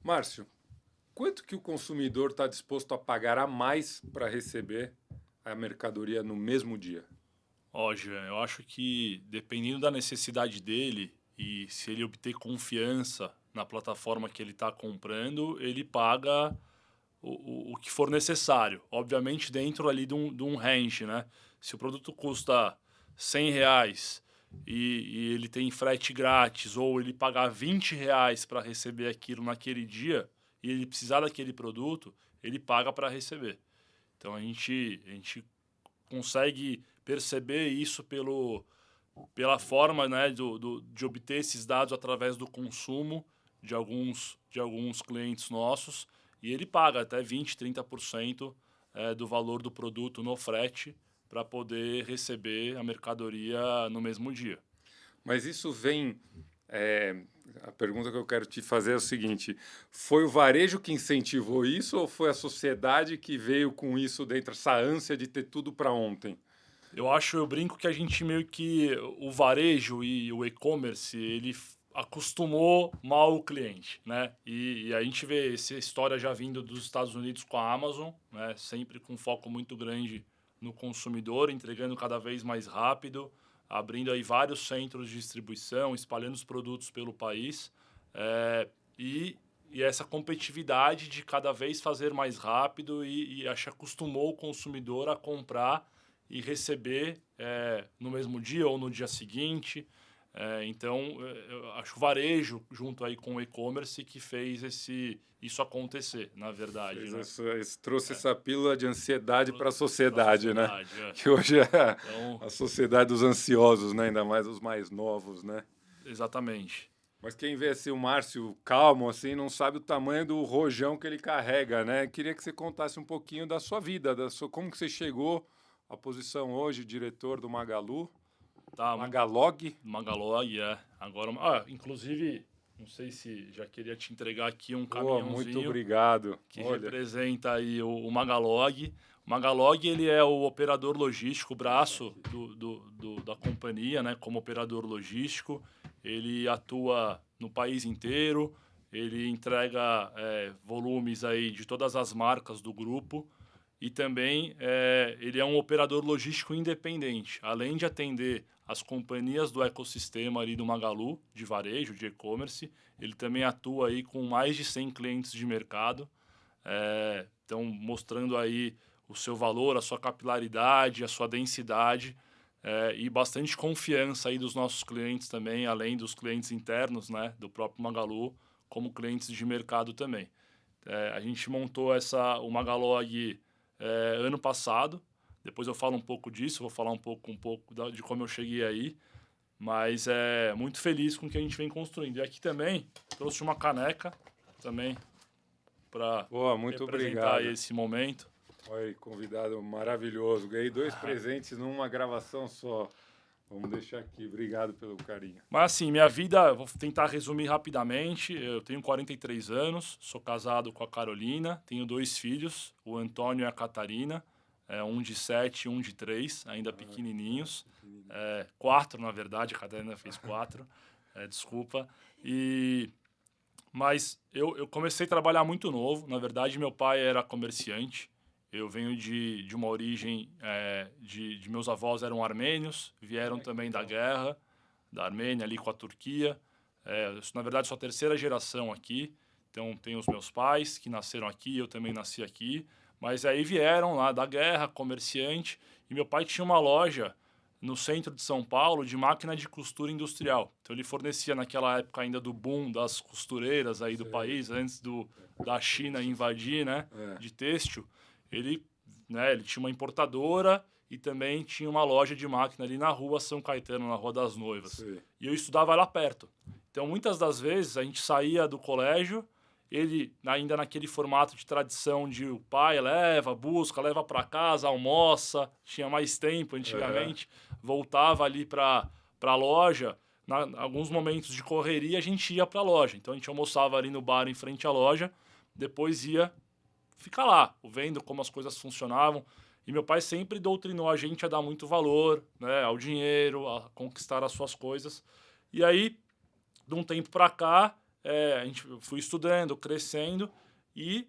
Márcio, quanto que o consumidor está disposto a pagar a mais para receber a mercadoria no mesmo dia? Ó, Jean, eu acho que dependendo da necessidade dele e se ele obter confiança na plataforma que ele está comprando, ele paga o que for necessário. Obviamente dentro ali de um range, né? Se o produto custa R$ 100 e ele tem frete grátis, ou ele pagar R$ 20 para receber aquilo naquele dia, e ele precisar daquele produto, ele paga para receber. Então a gente consegue perceber isso pela forma, né, de obter esses dados através do consumo de alguns clientes nossos, e ele paga até 20, 30% do valor do produto no frete para poder receber a mercadoria no mesmo dia. Mas isso vem. é, a pergunta que eu quero te fazer é o seguinte: foi o varejo que incentivou isso ou foi a sociedade que veio com isso dentro, essa ânsia de ter tudo para ontem? Eu brinco que a gente meio que o varejo e o e-commerce, ele acostumou mal o cliente, né? E a gente vê essa história já vindo dos Estados Unidos com a Amazon, né? Sempre com foco muito grande no consumidor, entregando cada vez mais rápido, abrindo aí vários centros de distribuição, espalhando os produtos pelo país, eh, e, e essa competitividade de cada vez fazer mais rápido e acho que acostumou o consumidor a comprar e receber no mesmo dia ou no dia seguinte. Então, eu acho que o varejo, junto aí com o e-commerce, que fez isso acontecer, na verdade, Fez né? trouxe É, essa pílula de ansiedade para a para a sociedade, né? sociedade. É. Que hoje é Então, a sociedade dos ansiosos, né? Ainda mais os mais novos, né? exatamente. Mas quem vê assim o Márcio calmo assim não sabe o tamanho do rojão que ele carrega, né? Queria que você contasse um pouquinho da sua vida, como que você chegou à posição hoje, diretor do Magalu, Tá, Magalog. Magalog, é. Agora, inclusive, não sei se já queria te entregar aqui um Pô, muito caminhãozinho obrigado. que Olha, representa aí o Magalog. O Magalog, ele é o operador logístico, o tá braço aqui. da companhia, né, como operador logístico. Ele atua no país inteiro, ele entrega volumes aí de todas as marcas do grupo e também ele é um operador logístico independente. Além de atender as companhias do ecossistema ali do Magalu, de varejo, de e-commerce, ele também atua aí com mais de 100 clientes de mercado, então mostrando aí o seu valor, a sua capilaridade, a sua densidade, e bastante confiança aí dos nossos clientes também, além dos clientes internos, né, do próprio Magalu, como clientes de mercado também. A gente montou o Magalog ano passado. Depois eu falo um pouco disso, vou falar um pouco de como eu cheguei aí. Mas é muito feliz com o que a gente vem construindo. E aqui também trouxe uma caneca também para Pô, muito representar obrigado. esse momento. Oi, convidado maravilhoso. Ganhei dois presentes numa gravação só. Vamos deixar aqui. Obrigado pelo carinho. Mas assim, minha vida, vou tentar resumir rapidamente. Eu tenho 43 anos, sou casado com a Carolina, tenho dois filhos, o Antônio e a Catarina, um de 7 e um de 3, ainda Ah, pequenininhos. pequenininho. Quatro, na verdade, a Catarina fez quatro, desculpa. E Mas eu comecei a trabalhar muito novo. Na verdade, meu pai era comerciante. Eu venho de uma origem de meus avós eram armênios, vieram Ah, que também da legal. guerra, da Armênia ali com a Turquia. Na verdade, sou a terceira geração aqui. Então, tem os meus pais que nasceram aqui, eu também nasci aqui. Mas aí vieram lá da guerra, comerciante. E meu pai tinha uma loja no centro de São Paulo de máquina de costura industrial. Então ele fornecia naquela época ainda do boom das costureiras aí do Sei. país, antes da China invadir, né, É, de têxtil. Ele, ele tinha uma importadora e também tinha uma loja de máquina ali na rua São Caetano, na Rua das Noivas. sei. E eu estudava lá perto. Então muitas das vezes a gente saía do colégio, ele ainda naquele formato de tradição de o pai leva, busca, leva para casa, almoça, tinha mais tempo Aham. antigamente, voltava ali para a loja. Alguns momentos de correria a gente ia para a loja. Então a gente almoçava ali no bar em frente à loja, depois ia ficar lá, vendo como as coisas funcionavam. E meu pai sempre doutrinou a gente a dar muito valor, né, ao dinheiro, a conquistar as suas coisas. E aí, de um tempo para cá, eu fui estudando, crescendo e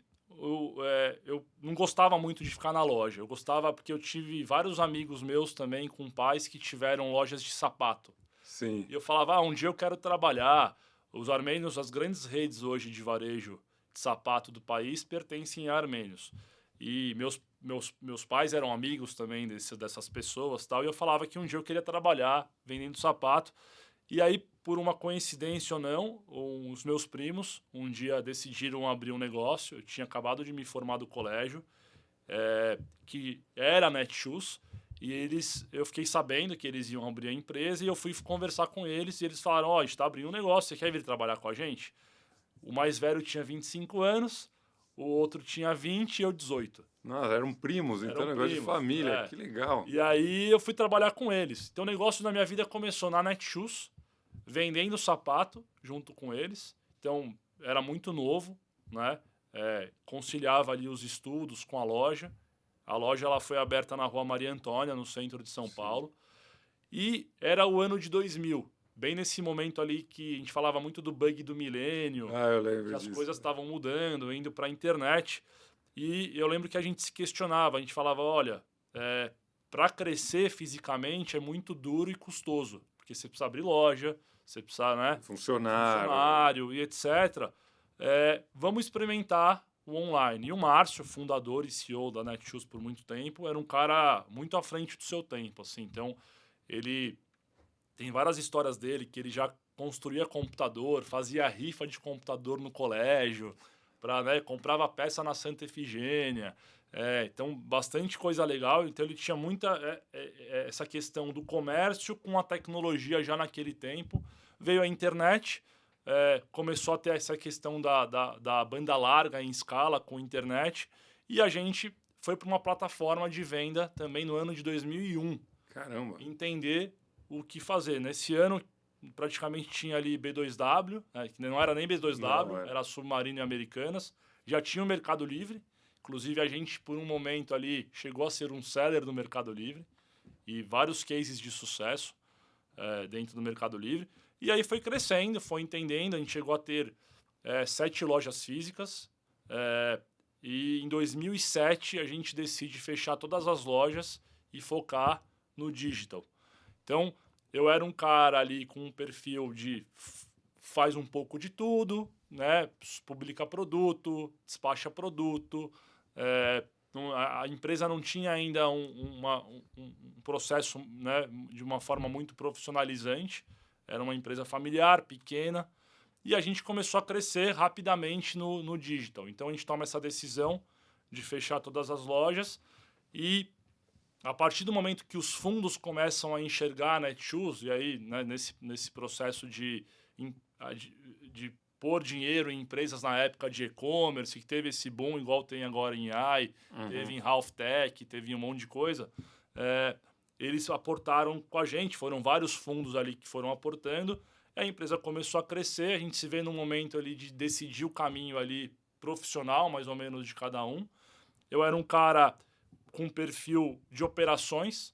eu não gostava muito de ficar na loja. Eu gostava porque eu tive vários amigos meus também com pais que tiveram lojas de sapato. Sim. E eu falava, um dia eu quero trabalhar. Os armênios, as grandes redes hoje de varejo de sapato do país pertencem a armênios. E meus pais eram amigos também dessas pessoas, tal, e eu falava que um dia eu queria trabalhar vendendo sapato. E aí, por uma coincidência ou não, os meus primos um dia decidiram abrir um negócio. Eu tinha acabado de me formar do colégio, que era a Netshoes, e eu fiquei sabendo que eles iam abrir a empresa e eu fui conversar com eles e eles falaram, a gente está abrindo um negócio, você quer vir trabalhar com a gente? O mais velho tinha 25 anos, o outro tinha 20 e eu 18. Nossa, eram primos, então Eram negócio de primos, família, que legal. E aí eu fui trabalhar com eles. Então o negócio na minha vida começou na Netshoes, vendendo sapato junto com eles. Então era muito novo, né? Conciliava ali os estudos com a loja. A loja ela foi aberta na Rua Maria Antônia, no centro de São Paulo. E era o ano de 2000, bem nesse momento ali que a gente falava muito do bug do milênio, Eu lembro que as disso. coisas estavam mudando, indo para a internet. E eu lembro que a gente se questionava, a gente falava, olha, para crescer fisicamente é muito duro e custoso, porque você precisa abrir loja, você precisa, né, funcionário e etc. Vamos experimentar o online. E o Márcio, fundador e CEO da Netshoes por muito tempo, era um cara muito à frente do seu tempo, assim. Então, ele tem várias histórias dele que ele já construía computador, fazia rifa de computador no colégio, comprava peça na Santa Efigênia. Então, bastante coisa legal. Então, ele tinha muita essa questão do comércio com a tecnologia já naquele tempo. Veio a internet, começou a ter essa questão da banda larga em escala com a internet, e a gente foi para uma plataforma de venda também no ano de 2001. Caramba. Entender o que fazer. Nesse ano, praticamente tinha ali B2W, que não era nem B2W, era Submarino e Americanas. Já tinha o Mercado Livre. Inclusive, a gente, por um momento ali, chegou a ser um seller do Mercado Livre. E vários cases de sucesso dentro do Mercado Livre. E aí foi crescendo, foi entendendo. A gente chegou a ter 7 lojas físicas. E em 2007, a gente decide fechar todas as lojas e focar no digital. Então, eu era um cara ali com um perfil de faz um pouco de tudo, né? Publica produto, despacha produto. A empresa não tinha ainda um processo, né, de uma forma muito profissionalizante. Era uma empresa familiar, pequena. E a gente começou a crescer rapidamente no digital. Então, a gente toma essa decisão de fechar todas as lojas e a partir do momento que os fundos começam a enxergar a Netshoes, e aí, né, nesse processo de pôr dinheiro em empresas na época de e-commerce, que teve esse boom igual tem agora em AI, teve em Half Tech, teve um monte de coisa, eles aportaram com a gente, foram vários fundos ali que foram aportando, a empresa começou a crescer, a gente se vê num momento ali de decidir o caminho ali profissional, mais ou menos, de cada um. Eu era um cara com perfil de operações,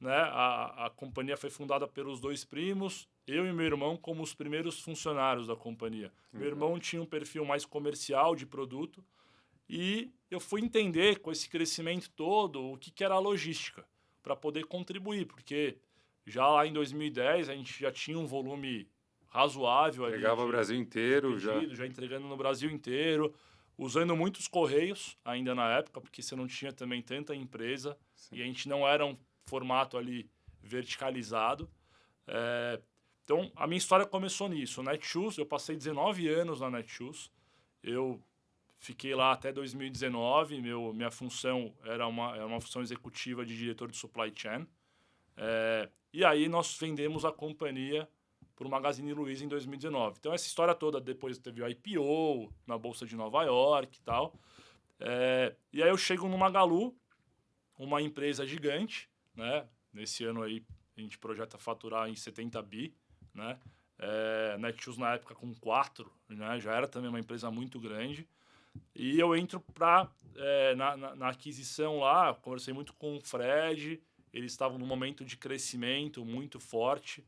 né? A companhia foi fundada pelos 2 primos, eu e meu irmão como os primeiros funcionários da companhia. Meu irmão tinha um perfil mais comercial de produto e eu fui entender com esse crescimento todo o que era a logística para poder contribuir, porque já lá em 2010 a gente já tinha um volume razoável. Entregava o Brasil inteiro já entregando no Brasil inteiro, usando muitos correios ainda na época, porque você não tinha também tanta empresa. Sim. E a gente não era um formato ali verticalizado. Então, a minha história começou nisso. Netshoes, eu passei 19 anos na Netshoes. Eu fiquei lá até 2019. Minha função era uma função executiva de diretor de supply chain. E aí nós vendemos a companhia para o Magazine Luiza em 2019. Então, essa história toda, depois teve o IPO na Bolsa de Nova York e tal. E aí eu chego no Magalu, uma empresa gigante, né? Nesse ano aí a gente projeta faturar em 70 bi, né? Netshoes na época com 4, né? Já era também uma empresa muito grande. E eu entro na aquisição lá, conversei muito com o Fred, eles estavam num momento de crescimento muito forte.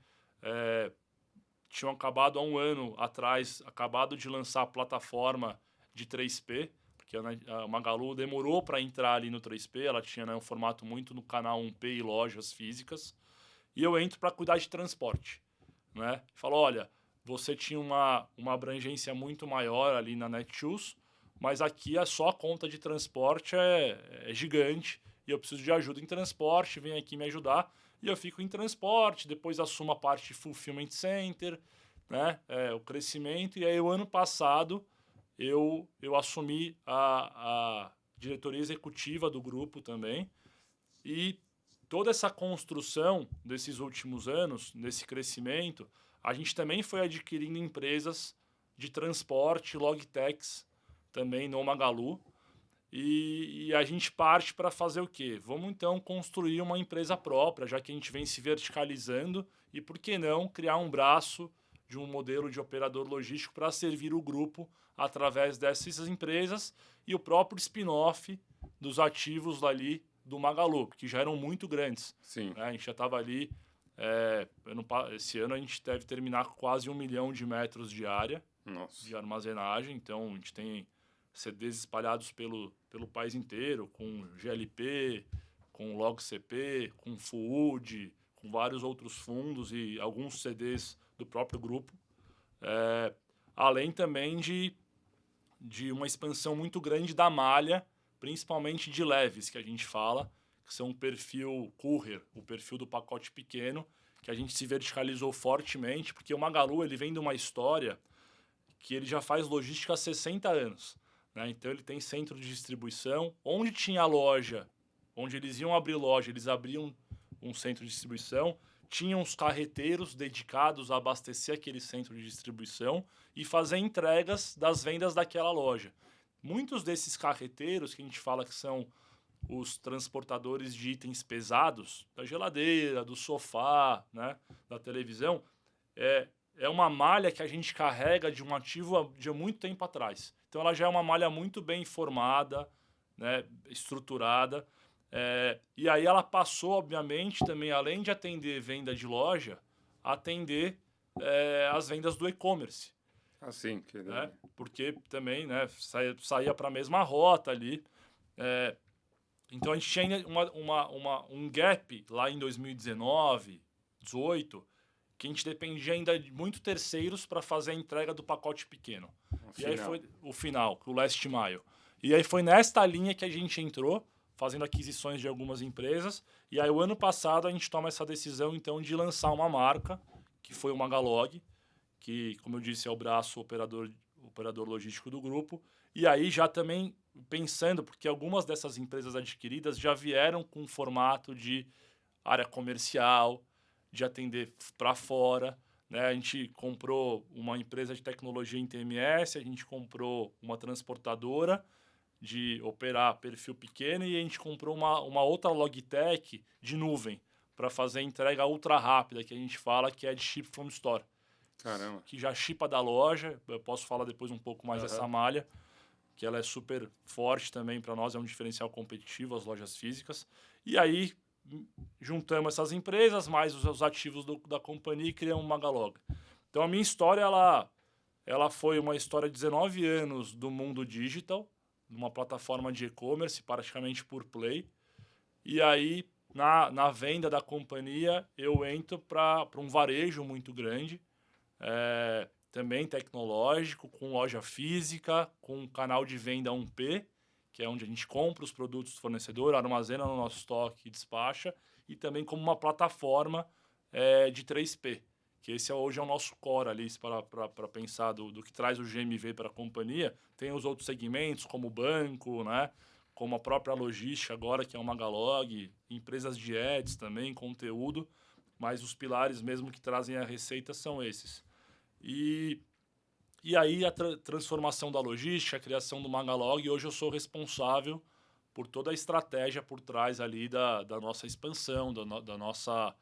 tinham acabado há um ano atrás, acabado de lançar a plataforma de 3P, porque a Magalu demorou para entrar ali no 3P, ela tinha, né, um formato muito no canal 1P e lojas físicas, e eu entro para cuidar de transporte, né? Falo, olha, você tinha uma abrangência muito maior ali na Netshoes, mas aqui só a conta de transporte é gigante e eu preciso de ajuda em transporte, vem aqui me ajudar. E eu fico em transporte, depois assumo a parte de fulfillment center, né? O crescimento. E aí, o ano passado, eu assumi a diretoria executiva do grupo também. E toda essa construção desses últimos anos, desse crescimento, a gente também foi adquirindo empresas de transporte, logtechs, também no Magalu. E a gente parte para fazer o quê? Vamos então construir uma empresa própria, já que a gente vem se verticalizando, e por que não criar um braço de um modelo de operador logístico para servir o grupo através dessas empresas e o próprio spin-off dos ativos ali do Magalu, que já eram muito grandes. Sim. Né? A gente já estava ali, esse ano a gente deve terminar com quase 1 milhão de metros de área de armazenagem, então a gente tem CDs espalhados pelo país inteiro, com GLP, com LogCP, com Food, com vários outros fundos e alguns CDs do próprio grupo. Além também de uma expansão muito grande da malha, principalmente de leves, que a gente fala, que são o perfil courier, o perfil do pacote pequeno, que a gente se verticalizou fortemente, porque o Magalu ele vem de uma história que ele já faz logística há 60 anos. Né? Então ele tem centro de distribuição, onde tinha loja, onde eles iam abrir loja, eles abriam um centro de distribuição, tinham os carreteiros dedicados a abastecer aquele centro de distribuição e fazer entregas das vendas daquela loja. Muitos desses carreteiros, que a gente fala que são os transportadores de itens pesados, da geladeira, do sofá, né, da televisão, é uma malha que a gente carrega de um ativo de muito tempo atrás. Então ela já é uma malha muito bem formada, né, estruturada. E aí ela passou, obviamente, também, além de atender venda de loja, atender as vendas do e-commerce. Assim, que... Né? Porque também, né, saía para a mesma rota ali. Então a gente tinha um gap lá em 2019, 2018, que a gente dependia ainda de muito terceiros para fazer a entrega do pacote pequeno. E aí foi o final, o last mile. E aí foi nesta linha que a gente entrou, fazendo aquisições de algumas empresas. E aí o ano passado a gente toma essa decisão, então, de lançar uma marca, que foi o Magalog, que, como eu disse, é o braço operador logístico do grupo. E aí já também pensando, porque algumas dessas empresas adquiridas já vieram com um formato de área comercial, de atender para fora. Né? A gente comprou uma empresa de tecnologia em TMS, a gente comprou uma transportadora de operar perfil pequeno e a gente comprou uma outra logtech de nuvem para fazer a entrega ultra rápida, que a gente fala que é de ship from store. Caramba. Que já chipa da loja. Eu posso falar depois um pouco mais dessa malha, que ela é super forte também para nós, é um diferencial competitivo, as lojas físicas. E aí juntamos essas empresas, mais os ativos da companhia e criamos uma Magalog. Então a minha história, ela foi uma história de 19 anos do mundo digital, numa plataforma de e-commerce, praticamente por play. E aí, na venda da companhia, eu entro para um varejo muito grande, também tecnológico, com loja física, com um canal de venda 1P, que é onde a gente compra os produtos do fornecedor, armazena no nosso estoque e despacha, e também como uma plataforma de 3P, que esse hoje é o nosso core ali, para pensar do que traz o GMV para a companhia. Tem os outros segmentos, como o banco, né? Como a própria logística agora, que é o Magalog, empresas de ads também, conteúdo, mas os pilares mesmo que trazem a receita são esses. E aí a transformação da logística, a criação do Magalog, e hoje eu sou responsável por toda a estratégia por trás ali da nossa expansão, da nossa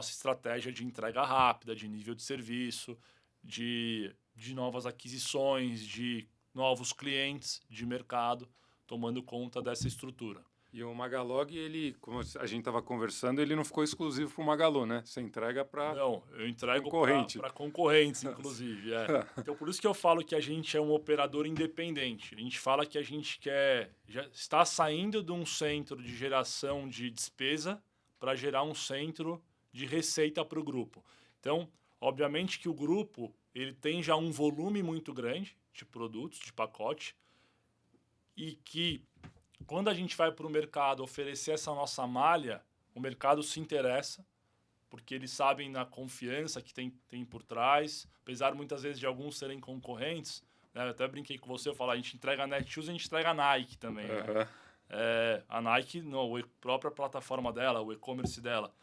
estratégia de entrega rápida, de nível de serviço, de novas aquisições, de novos clientes de mercado, tomando conta dessa estrutura. E o Magalog, ele, como a gente estava conversando, ele não ficou exclusivo para o Magalu, né? Você entrega para Não, eu entrego concorrente. para concorrentes, inclusive. Então, por isso que eu falo que a gente é um operador independente. A gente fala que a gente já está saindo de um centro de geração de despesa para gerar um centro de receita para o grupo. Então, obviamente que o grupo ele tem já um volume muito grande de produtos, de pacote, e que quando a gente vai para o mercado oferecer essa nossa malha, o mercado se interessa, porque eles sabem na confiança que tem por trás, apesar muitas vezes de alguns serem concorrentes, né? Eu até brinquei com você, eu falo, a gente entrega a Netshoes, a gente entrega a Nike também, né? A Nike, não, a própria plataforma dela, o e-commerce dela,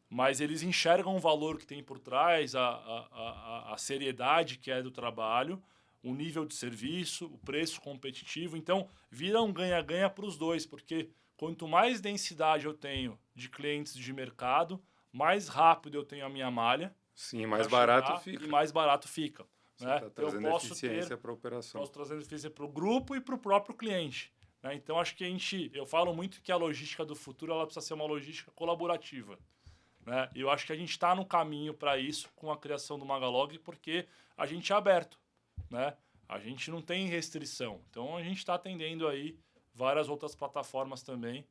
mas eles enxergam o valor que tem por trás, a seriedade que é do trabalho, o nível de serviço, o preço competitivo. Então, vira um ganha-ganha para os dois, porque quanto mais densidade eu tenho de clientes de mercado, mais rápido eu tenho a minha malha. Sim, mais barato chegar, fica. e mais barato fica. Você Né? está trazendo eu posso eficiência para a operação. Posso trazer eficiência para o grupo e para o próprio cliente. Né? Então, acho que eu falo muito que a logística do futuro ela precisa ser uma logística colaborativa. Né? E eu acho que a gente está no caminho para isso com a criação do Magalog, porque a gente é aberto. Né? A gente não tem restrição. Então, a gente está atendendo aí várias outras plataformas também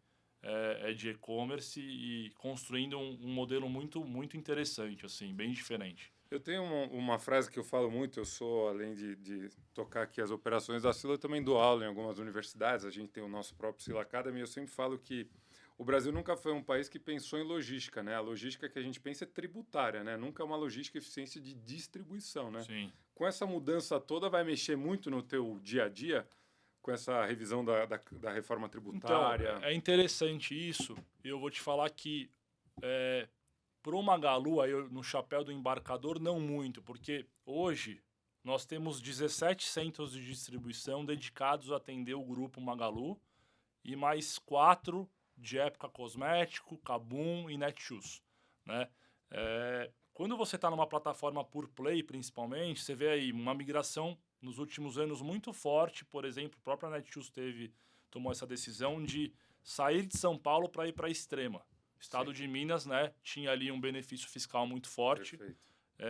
de e-commerce e construindo um modelo muito, muito interessante, assim, bem diferente. Eu tenho uma frase que eu falo muito, eu sou, além de tocar aqui as operações da Sila, eu também dou aula em algumas universidades, a gente tem o nosso próprio Sila Academy, eu sempre falo que o Brasil nunca foi um país que pensou em logística, né? A logística que a gente pensa é tributária, né? Nunca é uma logística e eficiência de distribuição, né? Sim. Com essa mudança toda, vai mexer muito no teu dia a dia, com essa revisão da reforma tributária? Então, é interessante isso. Eu vou te falar que pro Magalu, aí no chapéu do embarcador, não muito, porque hoje nós temos 17 centros de distribuição dedicados a atender o grupo Magalu e mais 4 de Época Cosmético, Kabum e Netshoes. Né? Quando você está numa plataforma por play, principalmente, você vê aí uma migração nos últimos anos muito forte. Por exemplo, a própria Netshoes tomou essa decisão de sair de São Paulo para ir para a Extrema. O estado de Minas, né, tinha ali um benefício fiscal muito forte.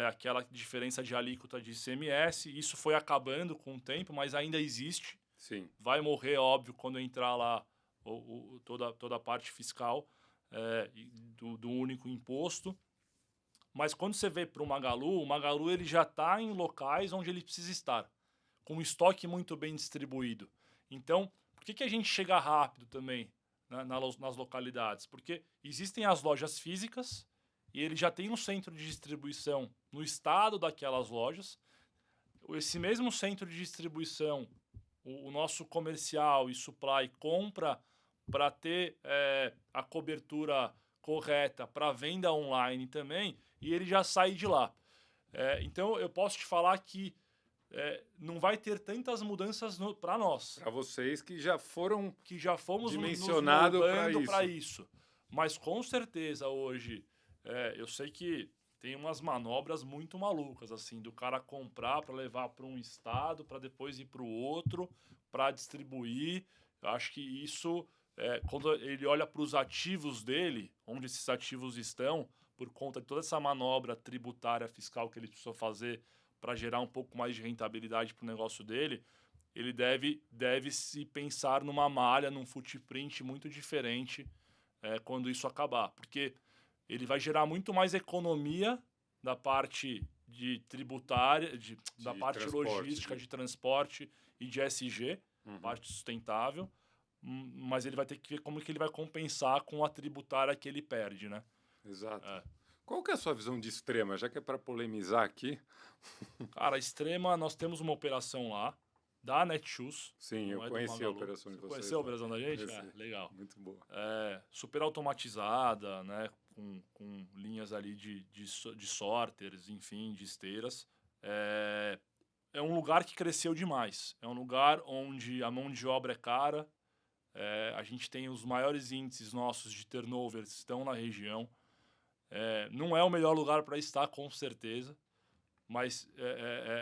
Aquela diferença de alíquota de ICMS. Isso foi acabando com o tempo, mas ainda existe. Sim. Vai morrer, óbvio, quando entrar lá toda a parte fiscal do único imposto. Mas quando você vê para o Magalu ele já está em locais onde ele precisa estar, com um estoque muito bem distribuído. Então, por que a gente chega rápido também nas localidades? Porque existem as lojas físicas e ele já tem um centro de distribuição no estado daquelas lojas. Esse mesmo centro de distribuição, o nosso comercial e supply compra para ter a cobertura correta para venda online também, e ele já sai de lá. Então, eu posso te falar que não vai ter tantas mudanças para nós. Para vocês que já fomos dimensionados para isso. Mas, com certeza, hoje, eu sei que tem umas manobras muito malucas, assim, do cara comprar para levar para um estado, para depois ir para o outro, para distribuir. Eu acho que isso... quando ele olha para os ativos dele, onde esses ativos estão, por conta de toda essa manobra tributária fiscal que ele precisou fazer para gerar um pouco mais de rentabilidade para o negócio dele, ele deve se pensar numa malha, num footprint muito diferente quando isso acabar. Porque ele vai gerar muito mais economia da parte de tributária, da parte logística, de transporte e de SG, parte sustentável, mas ele vai ter que ver como que ele vai compensar com a tributária que ele perde, né? Exato. Qual que é a sua visão de Extrema? Já que é para polemizar aqui. Cara, Extrema, nós temos uma operação lá, da Netshoes. Sim, eu conheci a operação de vocês. Conheceu a operação da gente? Legal. Muito boa. Super automatizada, né? Com linhas ali de sorters, enfim, de esteiras. É um lugar que cresceu demais. É um lugar onde a mão de obra é cara. A gente tem os maiores índices nossos de turnover estão na região. Não é o melhor lugar para estar, com certeza. Mas,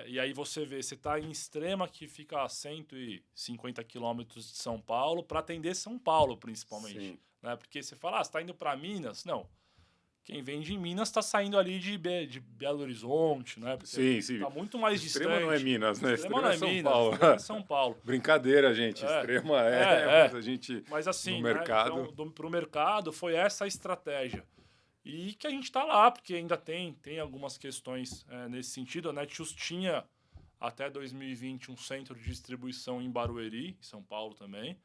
e aí você vê, você está em Extrema, que fica a 150 quilômetros de São Paulo, para atender São Paulo, principalmente. Sim. Né? Porque você fala, você está indo para Minas? Não. Quem vem de Minas está saindo ali de Belo Horizonte, né? Porque Sim. está muito mais Extrema distante. não é Minas, né? Extrema não é São Minas, Paulo. Extrema é São Paulo. Brincadeira, gente. Extrema mas a gente, mas assim, no mercado... Né? Então, para o mercado, foi essa a estratégia. E que a gente está lá, porque ainda tem algumas questões nesse sentido. A Netshoes tinha, até 2020, um centro de distribuição em Barueri, em São Paulo também.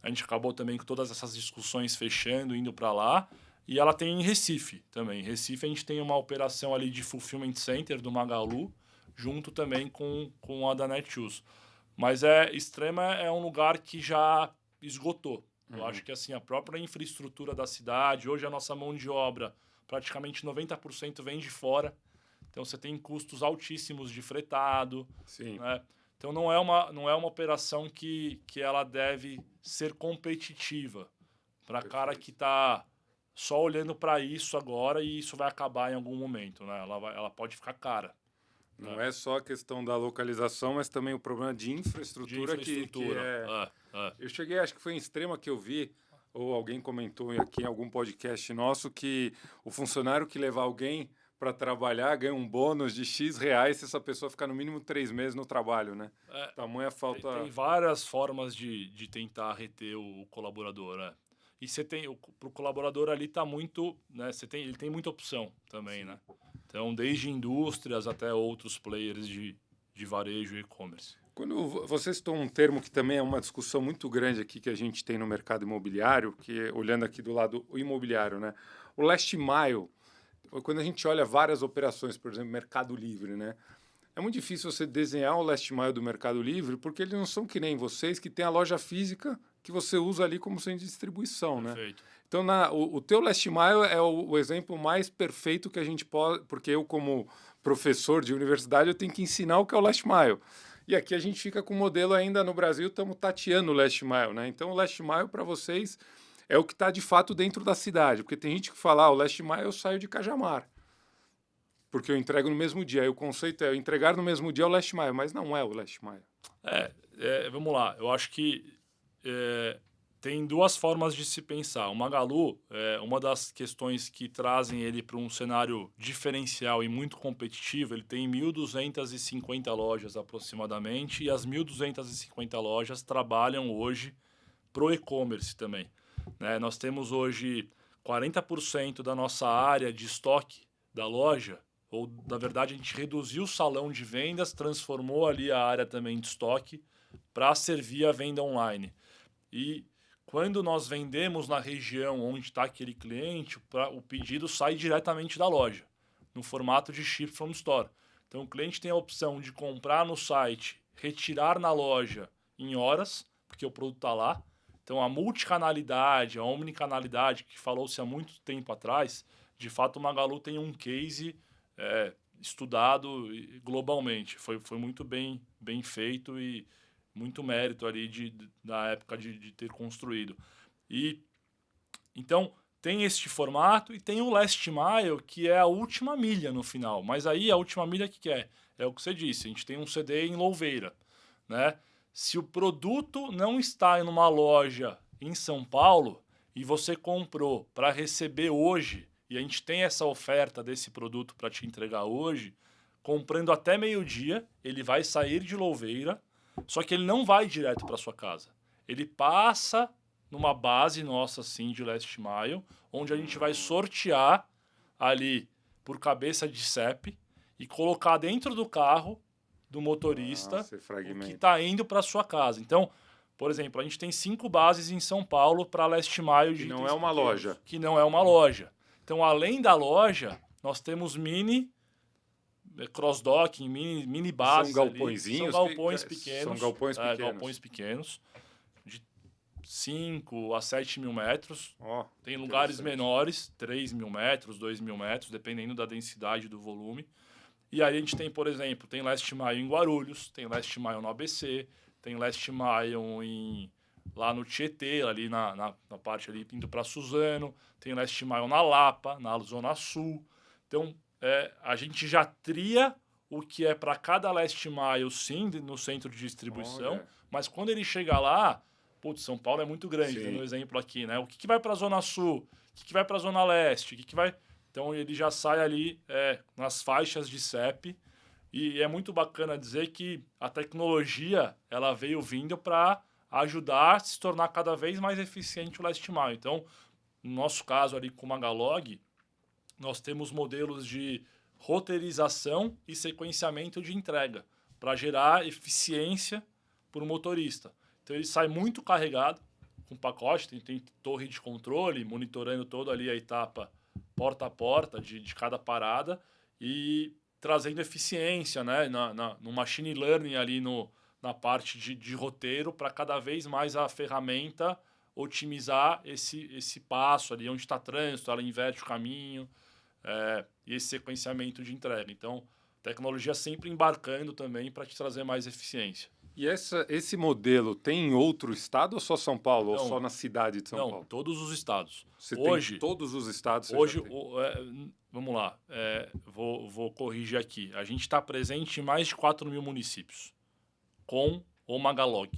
A gente acabou também com todas essas discussões fechando, indo para lá. E ela tem em Recife também. Em Recife a gente tem uma operação ali de Fulfillment Center do Magalu, junto também com a da Netshoes. Mas Extrema é um lugar que já esgotou. Eu acho que assim, a própria infraestrutura da cidade, hoje a nossa mão de obra, praticamente 90% vem de fora. Então você tem custos altíssimos de fretado. Sim. Né? Então não é uma operação que ela deve ser competitiva para cara que está só olhando para isso agora e isso vai acabar em algum momento. Né? Ela pode ficar cara. Não é só a questão da localização, mas também o problema de infraestrutura. Que Eu cheguei, acho que foi em Extrema que eu vi, ou alguém comentou aqui em algum podcast nosso, que o funcionário que levar alguém para trabalhar ganha um bônus de X reais se essa pessoa ficar no mínimo 3 meses no trabalho, né? Tamanha falta... Tem várias formas de tentar reter o colaborador, né? E você tem, pro colaborador ali tá muito, né? Ele tem muita opção também, né? Então, desde indústrias até outros players de varejo e e-commerce. Quando você citou um termo que também é uma discussão muito grande aqui que a gente tem no mercado imobiliário, que é, olhando aqui do lado imobiliário, né? O last mile, quando a gente olha várias operações, por exemplo, Mercado Livre, né? É muito difícil você desenhar o last mile do Mercado Livre, porque eles não são que nem vocês, que tem a loja física que você usa ali como centro de distribuição, Perfeito. Né? Então, o teu last mile é o exemplo mais perfeito que a gente pode... Porque eu, como professor de universidade, eu tenho que ensinar o que é o last mile. E aqui a gente fica com o modelo ainda no Brasil, estamos tateando o last mile, né? Então, o last mile para vocês é o que está de fato dentro da cidade. Porque tem gente que fala, o last mile eu saio de Cajamar, porque eu entrego no mesmo dia. Aí o conceito é entregar no mesmo dia o last mile, mas não é o last mile. Vamos lá. Eu acho que tem duas formas de se pensar. O Magalu, uma das questões que trazem ele para um cenário diferencial e muito competitivo, ele tem 1.250 lojas aproximadamente, e as 1.250 lojas trabalham hoje pro e-commerce também. Né? Nós temos hoje 40% da nossa área de estoque da loja, ou na verdade a gente reduziu o salão de vendas, transformou ali a área também de estoque para servir a venda online. E quando nós vendemos na região onde está aquele cliente, o pedido sai diretamente da loja, no formato de ship from store. Então o cliente tem a opção de comprar no site, retirar na loja em horas, porque o produto está lá. Então a multicanalidade, a omnicanalidade, que falou-se há muito tempo atrás, de fato o Magalu tem um case estudado globalmente. Foi muito bem feito e muito mérito ali da época de ter construído. E então tem este formato e tem o last mile, que é a última milha no final. Mas aí a última milha que é? É o que você disse, a gente tem um CD em Louveira, né? Se o produto não está em uma loja em São Paulo e você comprou para receber hoje, e a gente tem essa oferta desse produto para te entregar hoje, comprando até meio-dia, ele vai sair de Louveira, só que ele não vai direto para sua casa. Ele passa numa base nossa, assim, de last mile, onde a gente vai sortear ali por cabeça de CEP e colocar dentro do carro do motorista o que está indo para sua casa. Então, por exemplo, a gente tem 5 bases em São Paulo para last mile de que não é uma loja. Que não é uma loja. Então, além da loja, nós temos mini cross-docking, mini bases. São galpõezinhos? São galpões pequenos. São galpões pequenos. Galpões pequenos, de 5 a 7 mil metros. Tem lugares menores, 3 mil metros, 2 mil metros, dependendo da densidade do volume. E aí a gente tem, por exemplo, tem last mile em Guarulhos, tem last mile no ABC, tem last mile lá no Tietê, ali na parte ali indo para Suzano, tem last mile na Lapa, na Zona Sul. Então, a gente já tria o que é para cada last mile, sim, no centro de distribuição, Olha. mas quando ele chega lá, putz, São Paulo é muito grande, Sim. dando um exemplo aqui, né? O que vai para a Zona Sul? O que vai para a Zona Leste? O que vai... Então ele já sai ali nas faixas de CEP, e é muito bacana dizer que a tecnologia ela veio vindo para ajudar a se tornar cada vez mais eficiente o last mile. Então, no nosso caso ali com o Magalog, nós temos modelos de roteirização e sequenciamento de entrega para gerar eficiência para o motorista. Então ele sai muito carregado com pacote, tem torre de controle, monitorando toda ali a etapa porta a porta de cada parada e trazendo eficiência, né, no machine learning ali na parte de roteiro para cada vez mais a ferramenta otimizar esse passo ali, onde está trânsito, ela inverte o caminho, e esse sequenciamento de entrega. Então, tecnologia sempre embarcando também para te trazer mais eficiência. E esse modelo tem em outro estado ou só São Paulo? Ou Não, só na cidade de São não, Paulo? todos os estados. Você Hoje, tem todos os estados? Você hoje já tem? vamos lá, vou corrigir aqui. A gente está presente em mais de 4 mil municípios com o Magalog.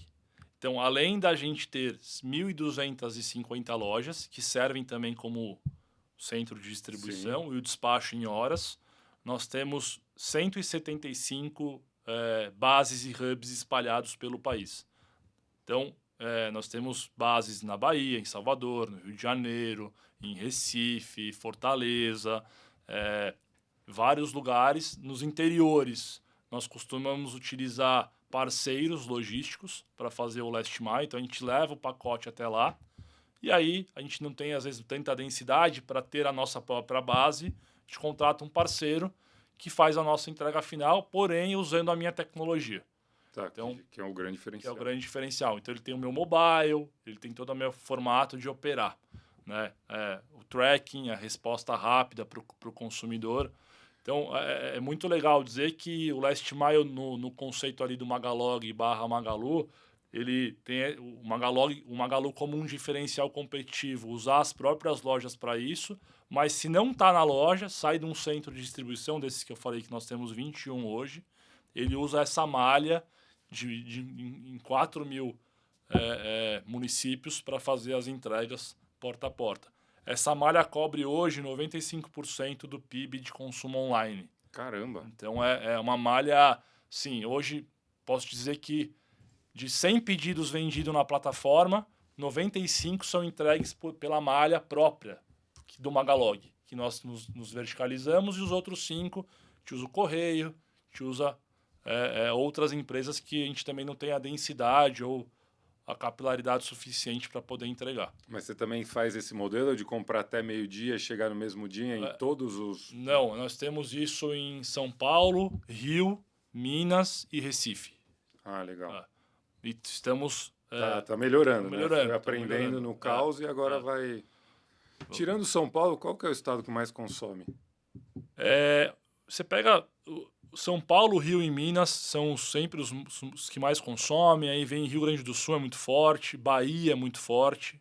Então, além da gente ter 1.250 lojas, que servem também como centro de distribuição e o despacho em horas, nós temos 175 bases e hubs espalhados pelo país. Então, nós temos bases na Bahia, em Salvador, no Rio de Janeiro, em Recife, Fortaleza, vários lugares. Nos interiores, nós costumamos utilizar parceiros logísticos para fazer o last mile, então a gente leva o pacote até lá, e aí a gente não tem, às vezes, tanta densidade para ter a nossa própria base, a gente contrata um parceiro que faz a nossa entrega final, porém usando a minha tecnologia. Tá, Então, que é o grande que é diferencial. o grande diferencial. Então ele tem o meu mobile, ele tem todo o meu formato de operar, né? O tracking, a resposta rápida para o consumidor. Então é muito legal dizer que o last mile no conceito ali do Magalog / Magalu, ele tem o Magalu como um diferencial competitivo, usar as próprias lojas para isso, mas se não está na loja, sai de um centro de distribuição, desses que eu falei que nós temos 21 hoje, ele usa essa malha em 4 mil municípios para fazer as entregas porta a porta. Essa malha cobre hoje 95% do PIB de consumo online. Caramba! Então é uma malha, sim, hoje posso dizer que de 100 pedidos vendidos na plataforma, 95 são entregues pela malha própria do Magalog, que nós nos verticalizamos, e os outros 5 te usa o correio, te usa outras empresas que a gente também não tem a densidade ou a capilaridade suficiente para poder entregar. Mas você também faz esse modelo de comprar até meio-dia e chegar no mesmo dia em todos os... Não, nós temos isso em São Paulo, Rio, Minas e Recife. Ah, legal. E estamos... Tá melhorando, né? melhorando, Foi aprendendo no caos e agora vai... Tirando São Paulo, qual que é o estado que mais consome? Você pega... São Paulo, Rio e Minas são sempre os que mais consomem. Aí vem Rio Grande do Sul, é muito forte. Bahia é muito forte.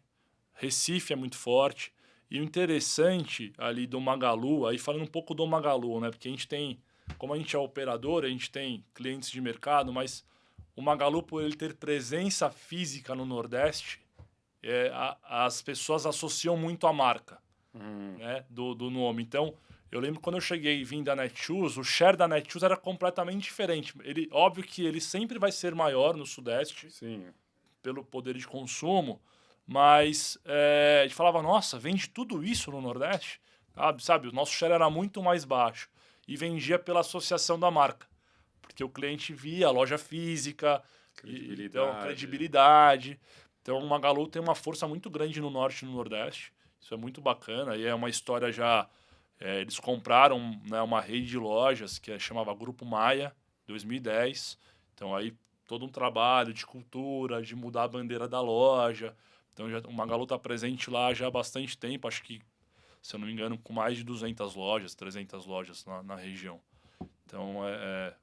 Recife é muito forte. E o interessante ali do Magalu, aí falando um pouco do Magalu, né? Porque a gente tem, como a gente é operador, a gente tem clientes de mercado, mas o Magalu, por ele ter presença física no Nordeste, as pessoas associam muito a marca, né? Do nome. Então, eu lembro quando eu cheguei e vim da Netshoes, o share da Netshoes era completamente diferente. Óbvio que ele sempre vai ser maior no Sudeste, Sim. pelo poder de consumo, mas a gente falava, nossa, vende tudo isso no Nordeste? Sabe, o nosso share era muito mais baixo e vendia pela associação da marca, porque o cliente via a loja física, credibilidade. Então, o Magalu tem uma força muito grande no Norte e no Nordeste, isso é muito bacana, e é uma história já... eles compraram, né, uma rede de lojas que chamava Grupo Maia, 2010. Então, aí todo um trabalho de cultura, de mudar a bandeira da loja. Então, o Magalu está presente lá já há bastante tempo, acho que, se eu não me engano, com mais de 200 lojas, 300 lojas na região. Então,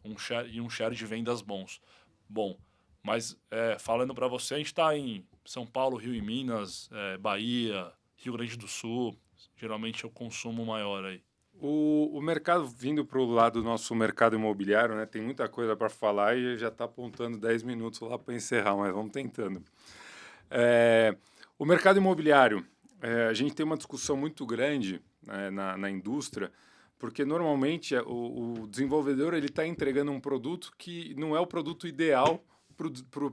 um share de vendas bons. Bom, mas falando para você, a gente está em São Paulo, Rio e Minas, Bahia, Rio Grande do Sul. Geralmente é o consumo maior aí. O mercado, vindo para o lado do nosso mercado imobiliário, né, tem muita coisa para falar e já está apontando 10 minutos lá para encerrar, mas vamos tentando. É, o mercado imobiliário, a gente tem uma discussão muito grande, né, na indústria, porque normalmente o desenvolvedor ele está entregando um produto que não é o produto ideal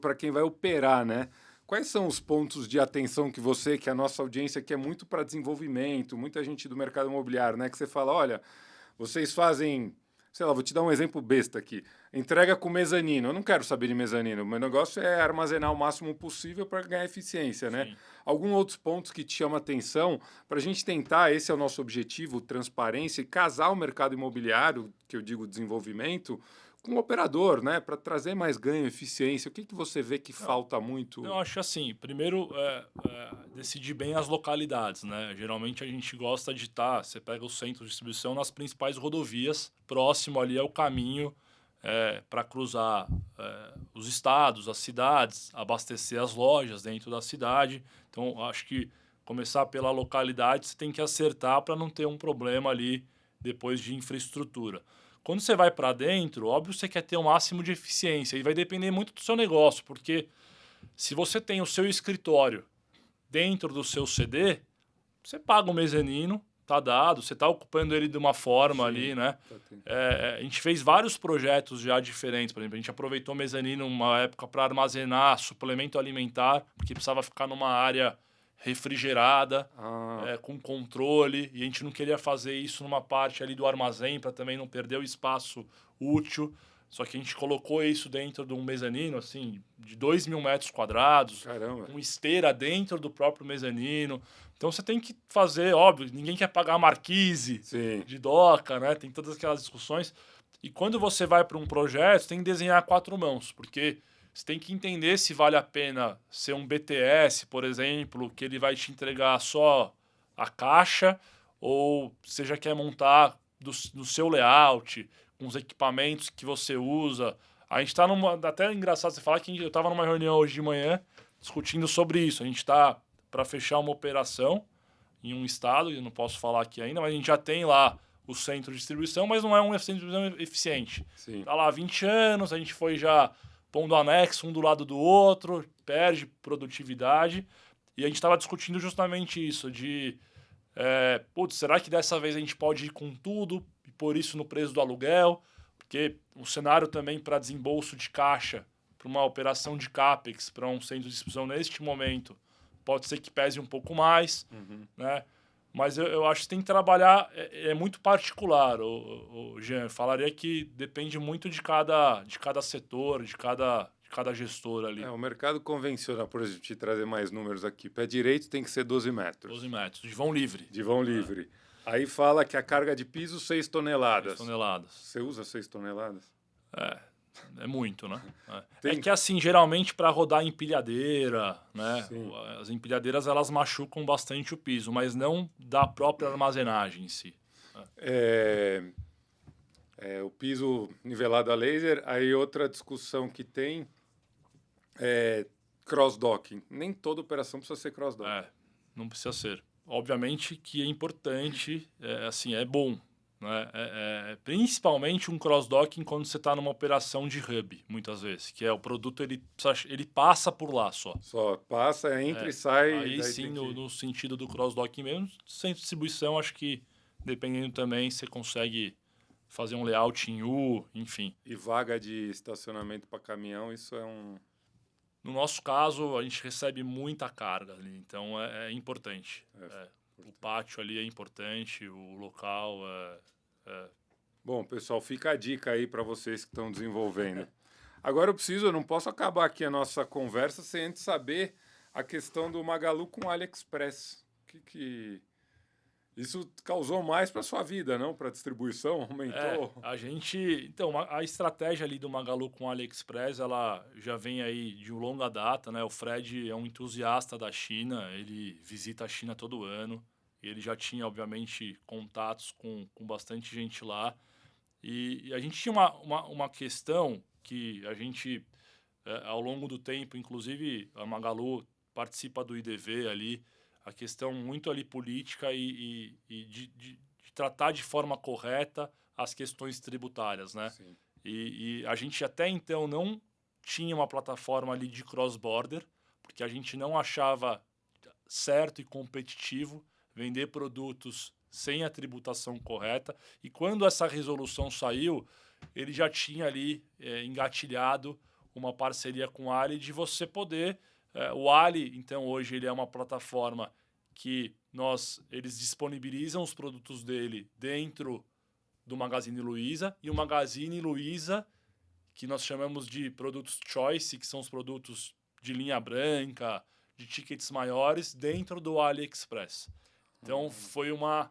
para quem vai operar, né? Quais são os pontos de atenção que a nossa audiência quer muito para desenvolvimento, muita gente do mercado imobiliário, né? Que você fala, olha, vocês fazem, sei lá, vou te dar um exemplo besta aqui. Entrega com mezanino. Eu não quero saber de mezanino. O meu negócio é armazenar o máximo possível para ganhar eficiência, né? Sim. Algum outros pontos que te chamam a atenção para a gente tentar, esse é o nosso objetivo, transparência, e casar o mercado imobiliário, que eu digo desenvolvimento, com o operador, né? Para trazer mais ganho, eficiência. O que, que você vê que Não, falta muito? eu acho assim, primeiro decidir bem as localidades, né? Geralmente a gente gosta de estar, você pega o centro de distribuição nas principais rodovias, próximo ali é o caminho para cruzar os estados, as cidades, abastecer as lojas dentro da cidade. Então, acho que começar pela localidade você tem que acertar para não ter um problema ali depois de infraestrutura. Quando você vai para dentro, óbvio você quer ter o máximo de eficiência e vai depender muito do seu negócio, porque se você tem o seu escritório dentro do seu CD, você paga o mezanino, tá dado, você está ocupando ele de uma forma Sim, ali, né? tá tendo. A gente fez vários projetos já diferentes, por exemplo, a gente aproveitou o mezanino uma época para armazenar suplemento alimentar, porque precisava ficar numa área refrigerada, Ah, com controle, e a gente não queria fazer isso numa parte ali do armazém para também não perder o espaço útil. Só que a gente colocou isso dentro de um mezanino, assim, de 2.000 metros quadrados, caramba. com esteira dentro do próprio mezanino. Então você tem que fazer, óbvio, ninguém quer pagar a marquise Sim, de doca, né? Tem todas aquelas discussões. E quando você vai para um projeto, você tem que desenhar a quatro mãos, porque você tem que entender se vale a pena ser um BTS, por exemplo, que ele vai te entregar só a caixa, ou você já quer montar no seu layout, com os equipamentos que você usa. A gente está numa. Até é engraçado você falar que eu estava numa reunião hoje de manhã discutindo sobre isso. A gente está para fechar uma operação em um estado, eu não posso falar aqui ainda, mas a gente já tem lá o centro de distribuição, mas não é um centro de distribuição eficiente. sim. Está lá há 20 anos, a gente foi já pondo anexo um do lado do outro, perde produtividade. E a gente estava discutindo justamente isso, de putz, será que dessa vez a gente pode ir com tudo e por isso no preço do aluguel? Porque o cenário também para desembolso de caixa, para uma operação de CAPEX, para um centro de distribuição neste momento, pode ser que pese um pouco mais, Uhum. né? Mas eu acho que tem que trabalhar, é muito particular, o Jean. Eu falaria que depende muito de cada setor, de cada gestor ali. O mercado convencional, por exemplo, te trazer mais números aqui. Pé direito tem que ser 12 metros 12 metros, de vão livre, de vão livre. Aí fala que a carga de piso 6 6 toneladas. toneladas. Você usa 6 toneladas? É muito, né? É Tem- que assim, geralmente para rodar empilhadeira, né? Sim. As empilhadeiras elas machucam bastante o piso, mas não da própria armazenagem em si. É, o piso nivelado a laser. Aí outra discussão que tem é cross-docking. Nem toda operação precisa ser cross-docking. Não precisa ser. Obviamente que é importante, assim, é bom, né? Principalmente um cross-docking quando você está numa operação de hub, muitas vezes, que é o produto ele passa por lá só. Só passa, entra e sai. Aí daí sim, tem que... no sentido do cross-docking mesmo, sem distribuição, acho que dependendo também, você consegue fazer um layout em U, enfim. E vaga de estacionamento para caminhão, isso é um... No nosso caso, a gente recebe muita carga ali, então é importante. O pátio ali é importante, o local Bom, pessoal, fica a dica aí para vocês que estão desenvolvendo. Agora eu não posso acabar aqui a nossa conversa sem antes saber a questão do Magalu com o AliExpress. Isso causou mais para sua vida, não? Para distribuição? Aumentou? Então, a estratégia ali do Magalu com o AliExpress, ela já vem aí de longa data, né? O Fred é um entusiasta da China, ele visita a China todo ano, e ele já tinha, obviamente, contatos com bastante gente lá. E a gente tinha uma questão que a gente, ao longo do tempo, inclusive a Magalu participa do IDV ali, a questão muito ali política e de de tratar de forma correta as questões tributárias, né? Sim. E a gente até então não tinha uma plataforma ali de cross-border, porque a gente não achava certo e competitivo vender produtos sem a tributação correta. E quando essa resolução saiu, ele já tinha ali engatilhado uma parceria com a Ali de você poder... o Ali, então, hoje ele é uma plataforma que eles disponibilizam os produtos dele dentro do Magazine Luiza, e o Magazine Luiza, que nós chamamos de produtos choice, que são os produtos de linha branca, de tickets maiores, dentro do AliExpress. Então, foi uma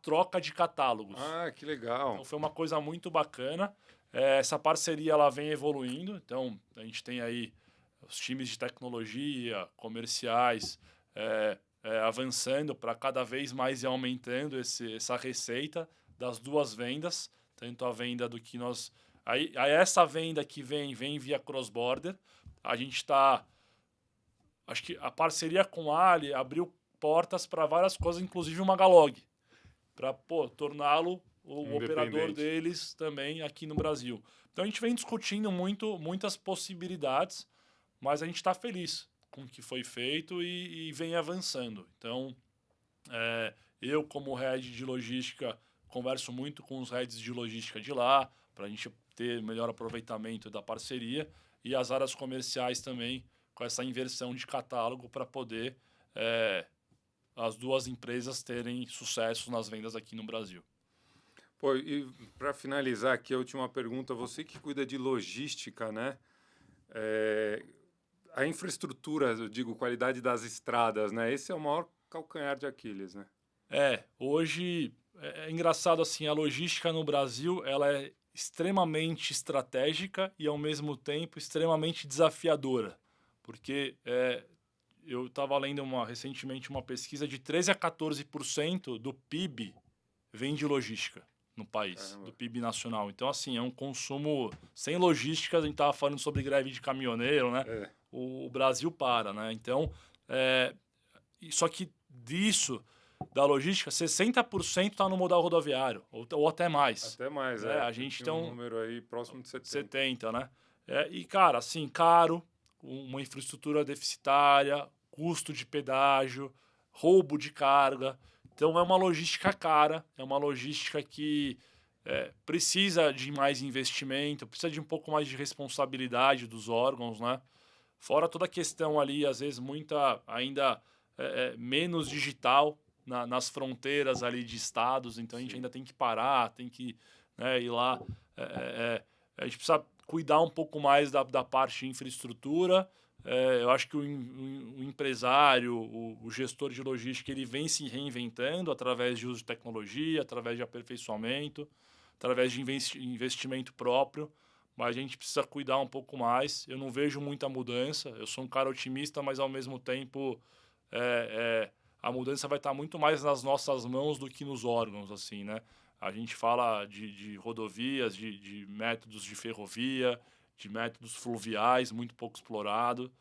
troca de catálogos. Ah, que legal. Então, foi uma coisa muito bacana. Essa parceria ela vem evoluindo. Então, a gente tem aí os times de tecnologia, comerciais, avançando para cada vez mais ir aumentando essa receita das duas vendas, tanto a venda do que nós... Aí essa venda que vem via cross-border. A gente está... Acho que a parceria com a Ali abriu portas para várias coisas, inclusive o Magalog, para torná-lo o operador deles também aqui no Brasil. Então a gente vem discutindo muitas possibilidades, mas a gente está feliz com o que foi feito e vem avançando. Então, eu como head de logística, converso muito com os heads de logística de lá, para a gente ter melhor aproveitamento da parceria, e as áreas comerciais também, com essa inversão de catálogo para poder as duas empresas terem sucesso nas vendas aqui no Brasil. Pô, e para finalizar aqui, a última pergunta, você que cuida de logística, né? A infraestrutura, eu digo, qualidade das estradas, né? Esse é o maior calcanhar de Aquiles, né? Hoje é engraçado assim, a logística no Brasil, ela é extremamente estratégica e ao mesmo tempo extremamente desafiadora, porque eu estava lendo recentemente uma pesquisa de 13 a 14% do PIB vem de logística no país, do PIB nacional. Então, assim, é um consumo... Sem logística, a gente estava falando sobre greve de caminhoneiro, né? O Brasil para, né? Então, só que disso, da logística, 60% está no modal rodoviário, ou até mais. Até mais, A gente tem um número aí próximo de 70, né? E, cara, assim, caro, uma infraestrutura deficitária, custo de pedágio, roubo de carga. Então, é uma logística cara, é uma logística que precisa de mais investimento, precisa de um pouco mais de responsabilidade dos órgãos, né? Fora toda a questão ali, às vezes, ainda menos digital nas fronteiras ali de estados, então a gente ainda tem que parar, tem que ir lá. A gente precisa cuidar um pouco mais da parte de infraestrutura. Eu acho que o empresário, o gestor de logística, ele vem se reinventando através de uso de tecnologia, através de aperfeiçoamento, através de investimento próprio, mas a gente precisa cuidar um pouco mais. Eu não vejo muita mudança, eu sou um cara otimista, mas ao mesmo tempo a mudança vai estar muito mais nas nossas mãos do que nos órgãos, assim, né? A gente fala de rodovias, de métodos de ferrovia, de métodos fluviais muito pouco explorado.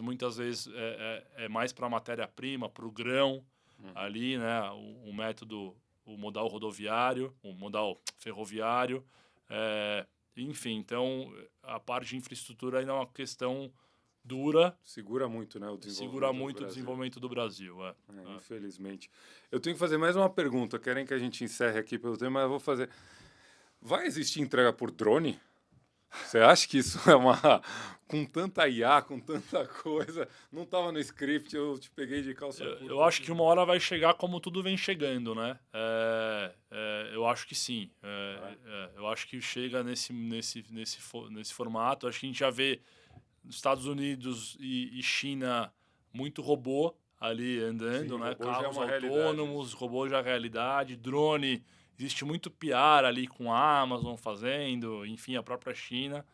Muitas vezes é mais para a matéria-prima, para o grão, ali, né? O método, o modal rodoviário, o modal ferroviário. Enfim, então a parte de infraestrutura ainda é uma questão dura. Segura muito, né? O desenvolvimento do Brasil. Infelizmente. Eu tenho que fazer mais uma pergunta. Querem que a gente encerre aqui pelo tema, mas eu vou fazer. Vai existir entrega por drone? Você acha que isso é com tanta IA, com tanta coisa? Não estava no script, eu te peguei de calça curta. Eu acho que uma hora vai chegar como tudo vem chegando, né? Eu acho que sim. Eu acho que chega nesse formato. Acho que a gente já vê nos Estados Unidos e China muito robô ali andando, né? Carros autônomos, robô já é realidade, drone... Existe muito PR ali com a Amazon fazendo, enfim, a própria China.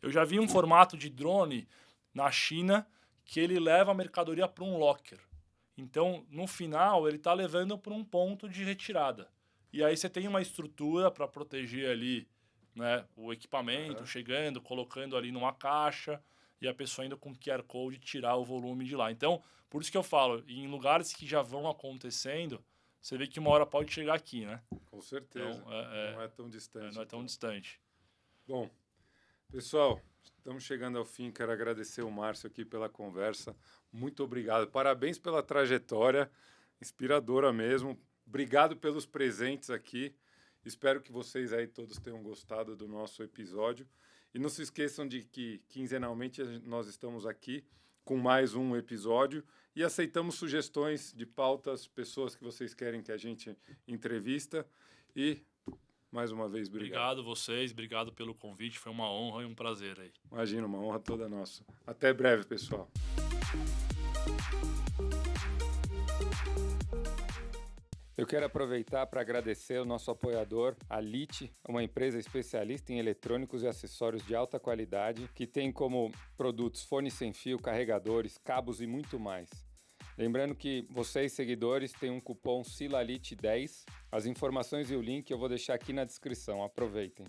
Eu já vi um formato de drone na China que ele leva a mercadoria para um locker. Então, no final, ele está levando para um ponto de retirada. E aí você tem uma estrutura para proteger ali, né, o equipamento, chegando, colocando ali numa caixa e a pessoa indo com QR Code tirar o volume de lá. Então, por isso que eu falo, em lugares que já vão acontecendo, você vê que uma hora pode chegar aqui, né? Com certeza. Então, não é tão distante. não é tão distante. Bom, pessoal, estamos chegando ao fim. Quero agradecer o Márcio aqui pela conversa. Muito obrigado. Parabéns pela trajetória, inspiradora mesmo. Obrigado pelos presentes aqui. Espero que vocês aí todos tenham gostado do nosso episódio. E não se esqueçam de que quinzenalmente nós estamos aqui com mais um episódio e aceitamos sugestões de pautas, pessoas que vocês querem que a gente entrevista. E, mais uma vez, obrigado. Obrigado vocês, obrigado pelo convite. Foi uma honra e um prazer aí. Imagina, uma honra toda nossa. Até breve, pessoal. Eu quero aproveitar para agradecer o nosso apoiador, a LIT, uma empresa especialista em eletrônicos e acessórios de alta qualidade, que tem como produtos fones sem fio, carregadores, cabos e muito mais. Lembrando que vocês, seguidores, têm um cupom SILALIT10. As informações e o link eu vou deixar aqui na descrição. Aproveitem.